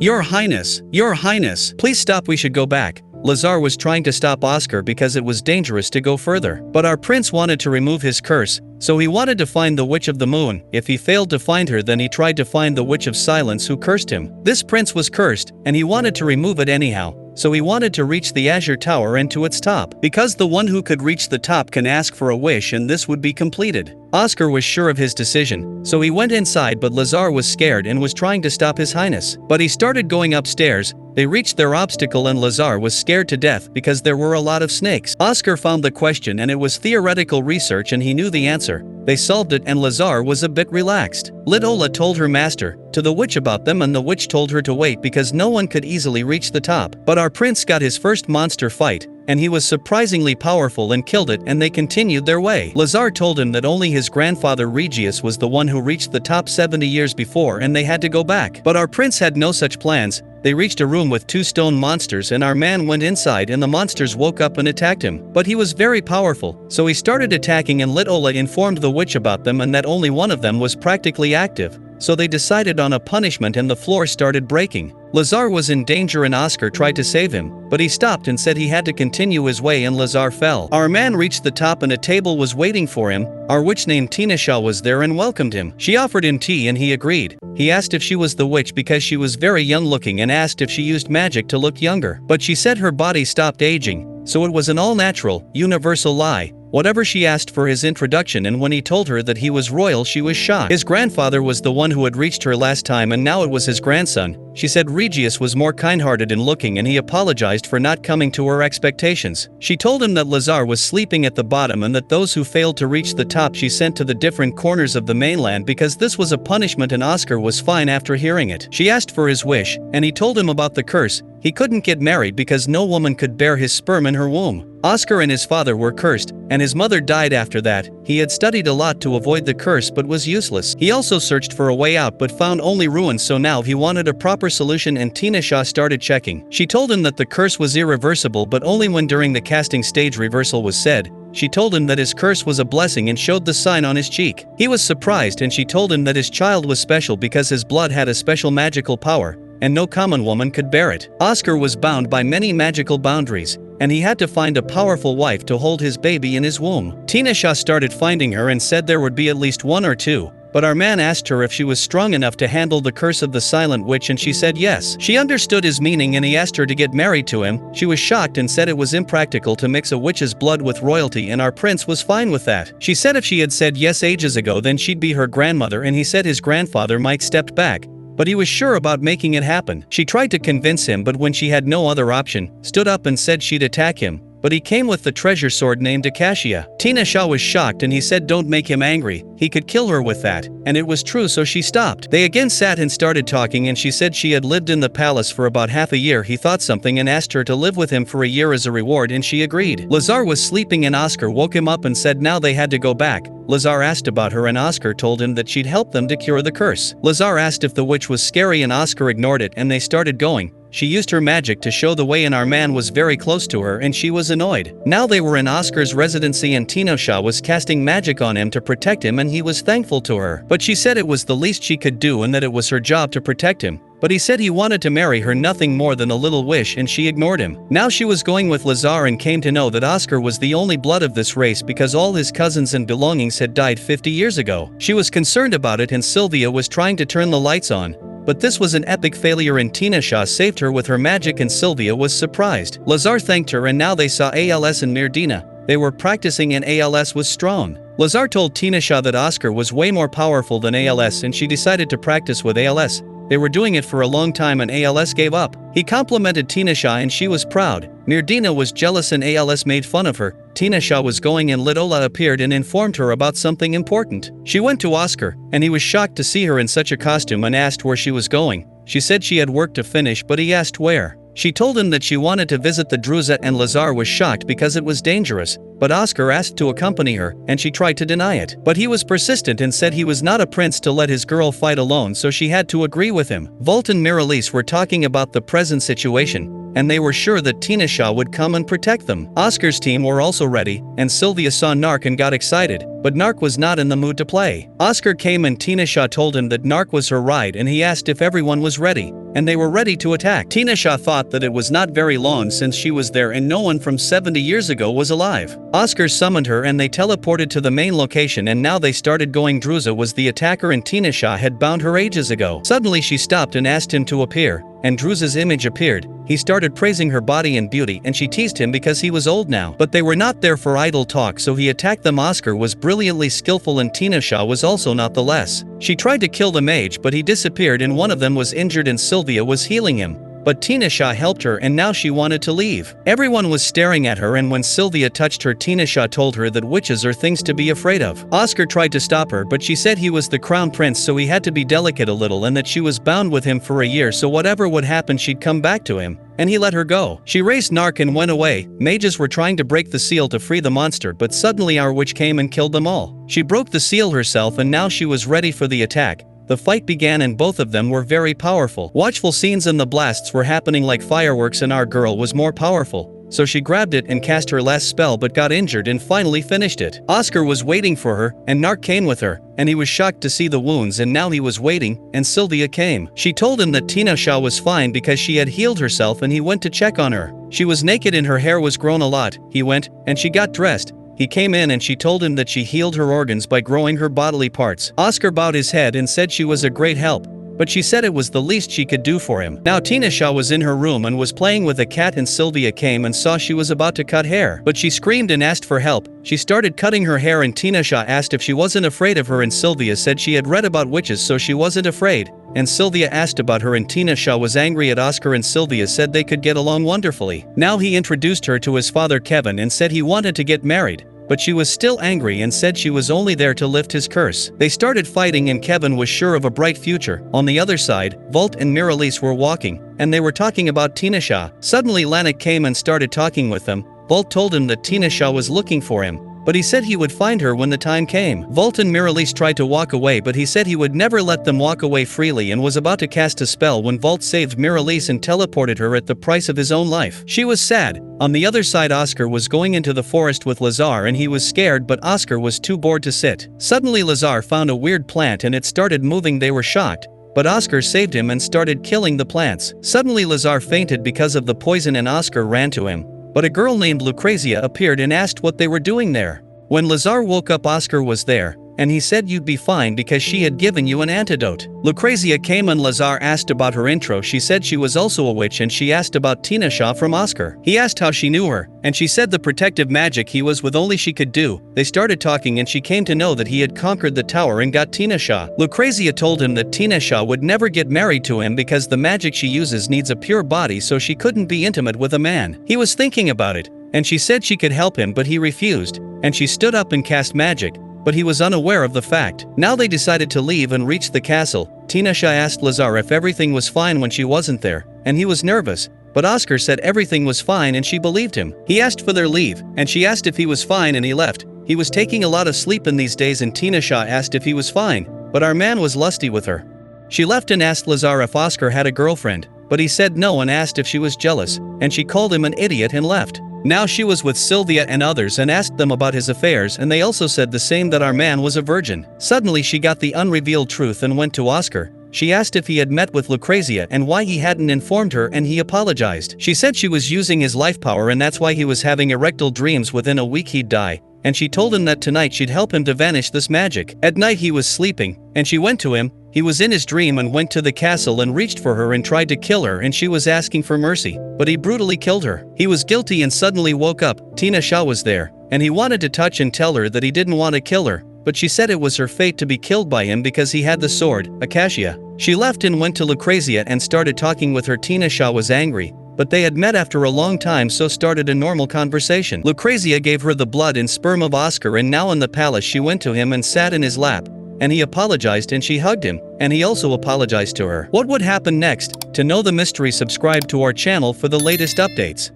Your Highness, please stop, we should go back. Lazar was trying to stop Oscar because it was dangerous to go further. But our prince wanted to remove his curse, so he wanted to find the Witch of the Moon. If he failed to find her, then he tried to find the Witch of Silence who cursed him. This prince was cursed, and he wanted to remove it anyhow. So he wanted to reach the Azure Tower and to its top, because the one who could reach the top can ask for a wish and this would be completed. Oscar was sure of his decision, so he went inside, but Lazar was scared and was trying to stop his highness. But he started going upstairs. They reached their obstacle and Lazar was scared to death because there were a lot of snakes. Oscar found the question and it was theoretical research and he knew the answer. They solved it and Lazar was a bit relaxed. Litola told her master, to the witch about them, and the witch told her to wait because no one could easily reach the top. But our prince got his first monster fight, and he was surprisingly powerful and killed it, and they continued their way. Lazar told him that only his grandfather Regius was the one who reached the top 70 years before and they had to go back. But our prince had no such plans. They reached a room with 2 stone monsters and our man went inside and the monsters woke up and attacked him. But he was very powerful, so he started attacking and Litola informed the witch about them and that only one of them was practically active. So they decided on a punishment and the floor started breaking. Lazar was in danger and Oscar tried to save him, but he stopped and said he had to continue his way and Lazar fell. Our man reached the top and a table was waiting for him. Our witch named Tinasha was there and welcomed him. She offered him tea and he agreed. He asked if she was the witch because she was very young looking and asked if she used magic to look younger. But she said her body stopped aging, so it was an all-natural, universal lie. Whatever she asked for his introduction, and when he told her that he was royal she was shocked. His grandfather was the one who had reached her last time and now it was his grandson. She said Regius was more kind-hearted and looking and he apologized for not coming to her expectations. She told him that Lazar was sleeping at the bottom and that those who failed to reach the top she sent to the different corners of the mainland because this was a punishment, and Oscar was fine after hearing it. She asked for his wish, and he told him about the curse. He couldn't get married because no woman could bear his sperm in her womb. Oscar and his father were cursed, and his mother died after that. He had studied a lot to avoid the curse but was useless. He also searched for a way out but found only ruins, so now he wanted a proper solution and Tinasha started checking. She told him that the curse was irreversible but only when during the casting stage reversal was said. She told him that his curse was a blessing and showed the sign on his cheek. He was surprised and she told him that his child was special because his blood had a special magical power, and no common woman could bear it. Oscar was bound by many magical boundaries, and he had to find a powerful wife to hold his baby in his womb. Tinasha started finding her and said there would be at least 1 or 2. But our man asked her if she was strong enough to handle the curse of the silent witch and she said yes. She understood his meaning and he asked her to get married to him. She was shocked and said it was impractical to mix a witch's blood with royalty, and our prince was fine with that. She said if she had said yes ages ago then she'd be her grandmother, and he said his grandfather might stepped back, but he was sure about making it happen. She tried to convince him, but when she had no other option, stood up and said she'd attack him. But he came with the treasure sword named Acacia. Tinasha was shocked and he said don't make him angry, he could kill her with that, and it was true, so she stopped. They again sat and started talking and she said she had lived in the palace for about half a year. He thought something and asked her to live with him for a year as a reward and she agreed. Lazar was sleeping and Oscar woke him up and said now they had to go back. Lazar asked about her and Oscar told him that she'd help them to cure the curse. Lazar asked if the witch was scary and Oscar ignored it and they started going. She used her magic to show the way and our man was very close to her and she was annoyed. Now they were in Oscar's residency and Tinasha was casting magic on him to protect him and he was thankful to her. But she said it was the least she could do and that it was her job to protect him. But he said he wanted to marry her, nothing more than a little wish, and she ignored him. Now she was going with Lazar and came to know that Oscar was the only blood of this race because all his cousins and belongings had died 50 years ago. She was concerned about it and Sylvia was trying to turn the lights on. But this was an epic failure and Tinasha saved her with her magic and Sylvia was surprised. Lazar thanked her and now they saw ALS and Mirdina. They were practicing and ALS was strong. Lazar told Tinasha that Oscar was way more powerful than ALS and she decided to practice with ALS. They were doing it for a long time and ALS gave up. He complimented Tinasha and she was proud. Mirdina was jealous and ALS made fun of her. Tinasha was going and Litola appeared and informed her about something important. She went to Oscar, and he was shocked to see her in such a costume and asked where she was going. She said she had work to finish but he asked where. She told him that she wanted to visit the Druzet and Lazar was shocked because it was dangerous, but Oscar asked to accompany her, and she tried to deny it. But he was persistent and said he was not a prince to let his girl fight alone, so she had to agree with him. Volt and Miralise were talking about the present situation, and they were sure that Tina would come and protect them. Oscar's team were also ready, and Sylvia saw Narc and got excited, but Narc was not in the mood to play. Oscar came and Tina told him that Narc was her ride and he asked if everyone was ready, and they were ready to attack. Tina thought that it was not very long since she was there and no one from 70 years ago was alive. Oscar summoned her and they teleported to the main location, and now they started going. Druza was the attacker and Tina had bound her ages ago. Suddenly she stopped and asked him to appear, and Druza's image appeared. He started praising her body and beauty, and she teased him because he was old now. But they were not there for idle talk, so he attacked them. Oscar was brilliantly skillful and Tina was also not the less. She tried to kill the mage, but he disappeared and one of them was injured and Sylvia was healing him. But Tina helped her and now she wanted to leave. Everyone was staring at her, and when Sylvia touched her, Tina told her that witches are things to be afraid of. Oscar tried to stop her, but she said he was the crown prince, so he had to be delicate a little, and that she was bound with him for a year, so whatever would happen she'd come back to him. And he let her go. She raised Narc and went away. Mages were trying to break the seal to free the monster, but suddenly our witch came and killed them all. She broke the seal herself and now she was ready for the attack. The fight began and both of them were very powerful. Watchful scenes and the blasts were happening like fireworks, and our girl was more powerful. So she grabbed it and cast her last spell but got injured and finally finished it. Oscar was waiting for her, and Narc came with her, and he was shocked to see the wounds, and now he was waiting, and Sylvia came. She told him that Tina was fine because she had healed herself, and he went to check on her. She was naked and her hair was grown a lot. He went, and she got dressed. He came in and she told him that she healed her organs by growing her bodily parts. Oscar bowed his head and said she was a great help, but she said it was the least she could do for him. Now Tina was in her room and was playing with a cat, and Sylvia came and saw she was about to cut hair, but she screamed and asked for help. She started cutting her hair and Tina asked if she wasn't afraid of her, and Sylvia said she had read about witches so she wasn't afraid. And Sylvia asked about her and Tina was angry at Oscar, and Sylvia said they could get along wonderfully. Now he introduced her to his father Kevin and said he wanted to get married. But she was still angry and said she was only there to lift his curse. They started fighting and Kevin was sure of a bright future. On the other side, Volt and Miralise were walking, and they were talking about Tina. Suddenly Lanik came and started talking with them. Volt told him that Tina was looking for him, but he said he would find her when the time came. Volt and Miralise tried to walk away, but he said he would never let them walk away freely, and was about to cast a spell when Volt saved Miralise and teleported her at the price of his own life. She was sad. On the other side, Oscar was going into the forest with Lazar and he was scared, but Oscar was too bored to sit. Suddenly Lazar found a weird plant and it started moving. They were shocked, but Oscar saved him and started killing the plants. Suddenly Lazar fainted because of the poison and Oscar ran to him. But a girl named Lucrezia appeared and asked what they were doing there. When Lazar woke up, Oscar was there, and he said you'd be fine because she had given you an antidote. Lucrezia came and Lazar asked about her intro. She said she was also a witch, and she asked about Tina from Oscar. He asked how she knew her, and she said the protective magic he was with only she could do. They started talking and she came to know that he had conquered the tower and got Tina. Lucrezia told him that Tina would never get married to him because the magic she uses needs a pure body, so she couldn't be intimate with a man. He was thinking about it, and she said she could help him, but he refused, and she stood up and cast magic, but he was unaware of the fact. Now they decided to leave and reached the castle. Tina asked Lazar if everything was fine when she wasn't there, and he was nervous, but Oscar said everything was fine and she believed him. He asked for their leave, and she asked if he was fine and he left. He was taking a lot of sleep in these days, and Tina asked if he was fine, but our man was lusty with her. She left and asked Lazar if Oscar had a girlfriend, but he said no and asked if she was jealous, and she called him an idiot and left. Now she was with Sylvia and others and asked them about his affairs, and they also said the same, that our man was a virgin. Suddenly she got the unrevealed truth and went to Oscar. She asked if he had met with Lucrezia and why he hadn't informed her, and he apologized. She said she was using his life power and that's why he was having erectile dreams. Within a week he'd die, and she told him that tonight she'd help him to vanish this magic. At night he was sleeping, and she went to him. He was in his dream and went to the castle and reached for her and tried to kill her, and she was asking for mercy, but he brutally killed her. He was guilty and suddenly woke up. Tina was there, and he wanted to touch and tell her that he didn't want to kill her, but she said it was her fate to be killed by him because he had the sword, Acacia. She left and went to Lucrezia and started talking with her. Tina was angry, but they had met after a long time, so started a normal conversation. Lucrezia gave her the blood and sperm of Oscar, and now in the palace she went to him and sat in his lap, and he apologized and she hugged him, and he also apologized to her. What would happen next? To know the mystery, subscribe to our channel for the latest updates.